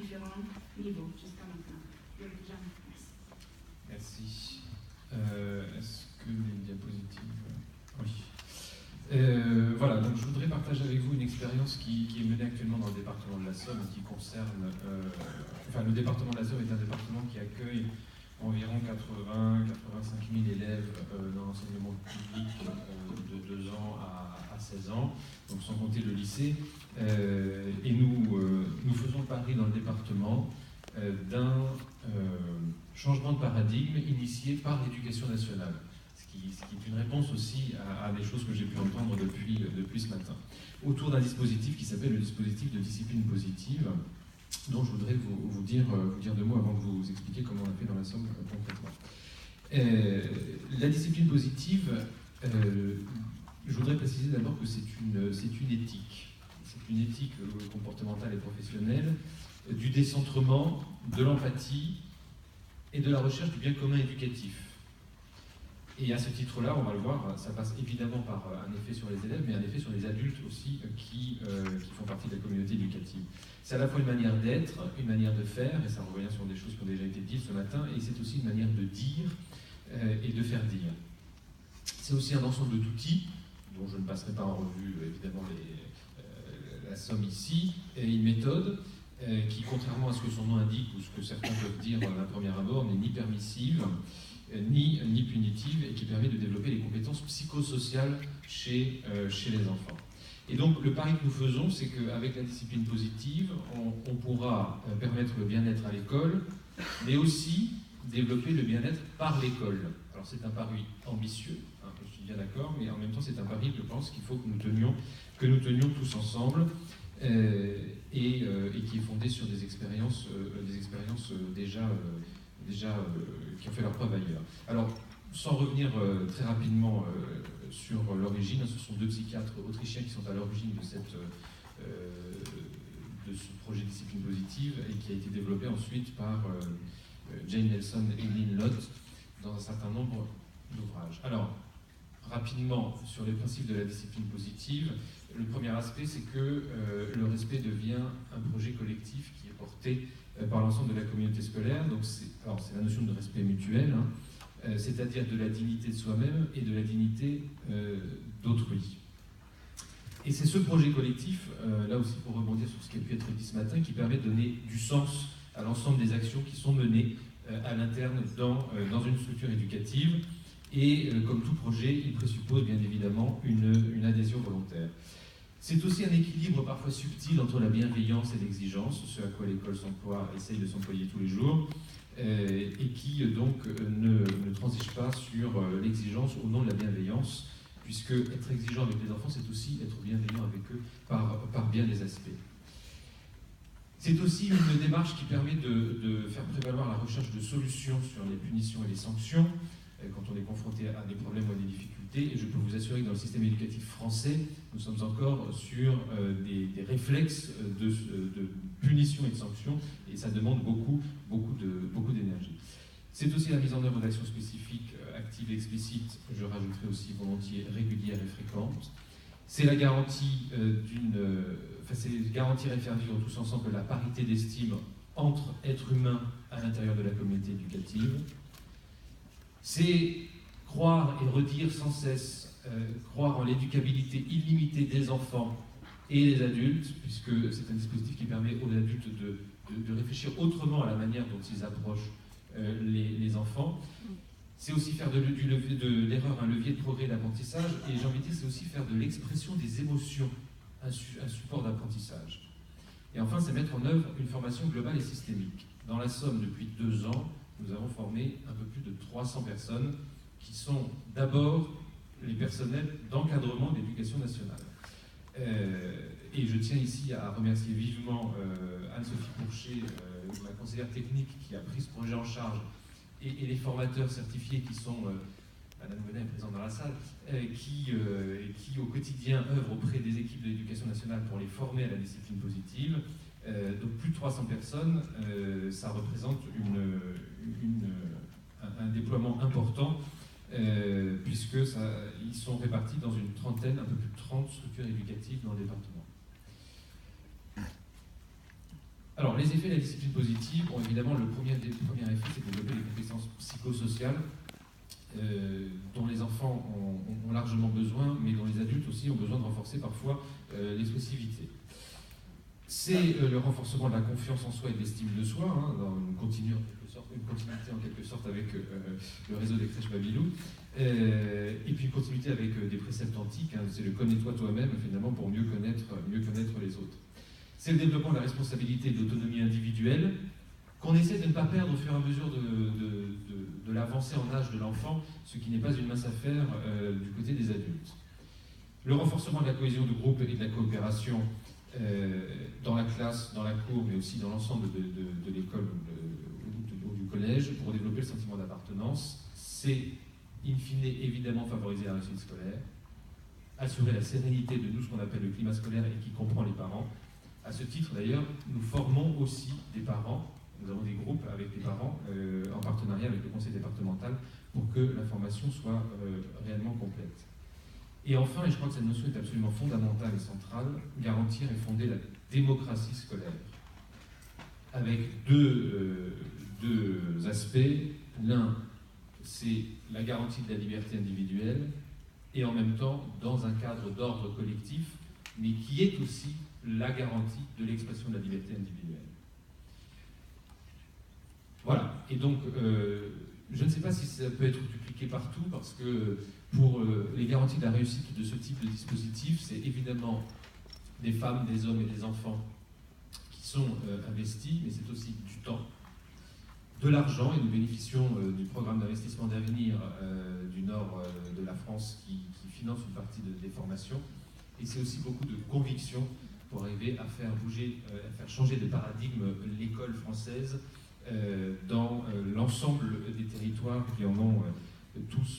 différents niveaux jusqu'à maintenant. Merci. Merci. Est-ce que les diapositives... Oui. Voilà, donc je voudrais partager avec vous une expérience qui est menée actuellement dans le département de la Somme et qui concerne... enfin, le département de la Somme est un département qui accueille environ 80-85 000 élèves dans l'enseignement public de 2 ans à 16 ans, donc sans compter le lycée. Et nous faisons le pari dans le département d'un changement de paradigme initié par l'éducation nationale, ce qui est une réponse aussi à des choses que j'ai pu entendre depuis ce matin, autour d'un dispositif qui s'appelle le dispositif de discipline positive, dont je voudrais vous dire 2 mots avant de vous expliquer comment on a fait dans la Somme concrètement. La discipline positive, je voudrais préciser d'abord que c'est une éthique. C'est une éthique comportementale et professionnelle du décentrement, de l'empathie et de la recherche du bien commun éducatif. Et à ce titre-là, on va le voir, ça passe évidemment par un effet sur les élèves, mais un effet sur les adultes aussi qui font partie de la communauté éducative. C'est à la fois une manière d'être, une manière de faire, et ça revient sur des choses qui ont déjà été dites ce matin, et c'est aussi une manière de dire et de faire dire. C'est aussi un ensemble d'outils, dont je ne passerai pas en revue évidemment la somme ici, et une méthode qui, contrairement à ce que son nom indique, ou ce que certains peuvent dire d'un premier abord, n'est ni permissive, ni punitive, et qui permet de développer les compétences psychosociales chez les enfants. Et donc le pari que nous faisons, c'est qu'avec la discipline positive, on pourra permettre le bien-être à l'école, mais aussi développer le bien-être par l'école. Alors c'est un pari ambitieux, hein, je suis bien d'accord, mais en même temps c'est un pari, je pense, qu'il faut que nous tenions tous ensemble, et qui est fondé sur des expériences déjà qui ont fait leur preuve ailleurs. Alors, sans revenir très rapidement sur l'origine, ce sont 2 psychiatres autrichiens qui sont à l'origine de ce projet discipline positive et qui a été développé ensuite par Jane Nelson et Lynn Lott dans un certain nombre d'ouvrages. Alors, rapidement, sur les principes de la discipline positive, le premier aspect, c'est que le respect devient un projet collectif qui est porté par l'ensemble de la communauté scolaire. Donc c'est la notion de respect mutuel, hein, c'est-à-dire de la dignité de soi-même et de la dignité d'autrui. Et c'est ce projet collectif, là aussi pour rebondir sur ce qui a pu être dit ce matin, qui permet de donner du sens à l'ensemble des actions qui sont menées à l'interne dans une structure éducative. Et comme tout projet, il présuppose bien évidemment une adhésion volontaire. C'est aussi un équilibre parfois subtil entre la bienveillance et l'exigence, ce à quoi l'école essaye de s'employer tous les jours, et qui donc ne transige pas sur l'exigence au nom de la bienveillance, puisque être exigeant avec les enfants, c'est aussi être bienveillant avec eux par bien des aspects. C'est aussi une démarche qui permet de faire prévaloir la recherche de solutions sur les punitions et les sanctions, quand on est confronté à des problèmes ou à des difficultés. Et je peux vous assurer que dans le système éducatif français, nous sommes encore sur des réflexes de punition et de sanctions, et ça demande beaucoup d'énergie. C'est aussi la mise en œuvre d'actions spécifiques, actives et explicites, je rajouterai aussi volontiers régulières et fréquentes. C'est la garantie c'est garantir et faire vivre tous ensemble la parité d'estime entre êtres humains à l'intérieur de la communauté éducative. C'est croire et redire sans cesse, croire en l'éducabilité illimitée des enfants et des adultes, puisque c'est un dispositif qui permet aux adultes de réfléchir autrement à la manière dont ils approchent les enfants. C'est aussi faire de l'erreur un levier de progrès et d'apprentissage, et j'ai envie de dire, c'est aussi faire de l'expression des émotions un support d'apprentissage. Et enfin, c'est mettre en œuvre une formation globale et systémique. Dans la Somme, depuis 2 ans, nous avons formé un peu plus de 300 personnes qui sont d'abord les personnels d'encadrement de l'éducation nationale. Et je tiens ici à remercier vivement Anne-Sophie Pourchet, ma conseillère technique, qui a pris ce projet en charge, et les formateurs certifiés qui sont, Madame Monet est présente dans la salle, qui au quotidien œuvrent auprès des équipes de l'éducation nationale pour les former à la discipline positive. Donc plus de 300 personnes, ça représente un déploiement important, puisqu'ils sont répartis dans une trentaine, un peu plus de 30 structures éducatives dans le département. Alors, les effets de la discipline positive, bon, évidemment, le premier effet, c'est de développer des compétences psychosociales dont les enfants ont largement besoin, mais dont les adultes aussi ont besoin de renforcer parfois l'expressivité. C'est le renforcement de la confiance en soi et de l'estime de soi, hein, dans une continuité en quelque sorte avec le réseau des crèches Babylou, et puis une continuité avec des préceptes antiques, hein, c'est le connais-toi toi-même finalement pour mieux connaître les autres. C'est le développement de la responsabilité et de l'autonomie individuelle qu'on essaie de ne pas perdre au fur et à mesure de l'avancée en âge de l'enfant, ce qui n'est pas une mince affaire du côté des adultes. Le renforcement de la cohésion de groupe et de la coopération dans la classe, dans la cour, mais aussi dans l'ensemble de l'école ou du collège, pour développer le sentiment d'appartenance, c'est in fine évidemment favoriser la réussite scolaire, assurer la sérénité de nous, ce qu'on appelle le climat scolaire et qui comprend les parents. À ce titre d'ailleurs, nous formons aussi des parents, nous avons des groupes avec des parents en partenariat avec le conseil départemental pour que la formation soit réellement complète. Et enfin, et je crois que cette notion est absolument fondamentale et centrale, garantir et fonder la démocratie scolaire, avec deux aspects. L'un, c'est la garantie de la liberté individuelle, et en même temps, dans un cadre d'ordre collectif, mais qui est aussi la garantie de l'expression de la liberté individuelle. Voilà, et donc, je ne sais pas si ça peut être dupliqué partout, parce que pour les garanties de la réussite de ce type de dispositif, c'est évidemment des femmes, des hommes et des enfants qui sont investis, mais c'est aussi du temps, de l'argent, et nous bénéficions du programme d'investissement d'avenir du nord de la France qui finance une partie des formations, et c'est aussi beaucoup de conviction pour arriver à faire bouger, à faire changer de paradigme l'école française dans l'ensemble des territoires qui en ont tous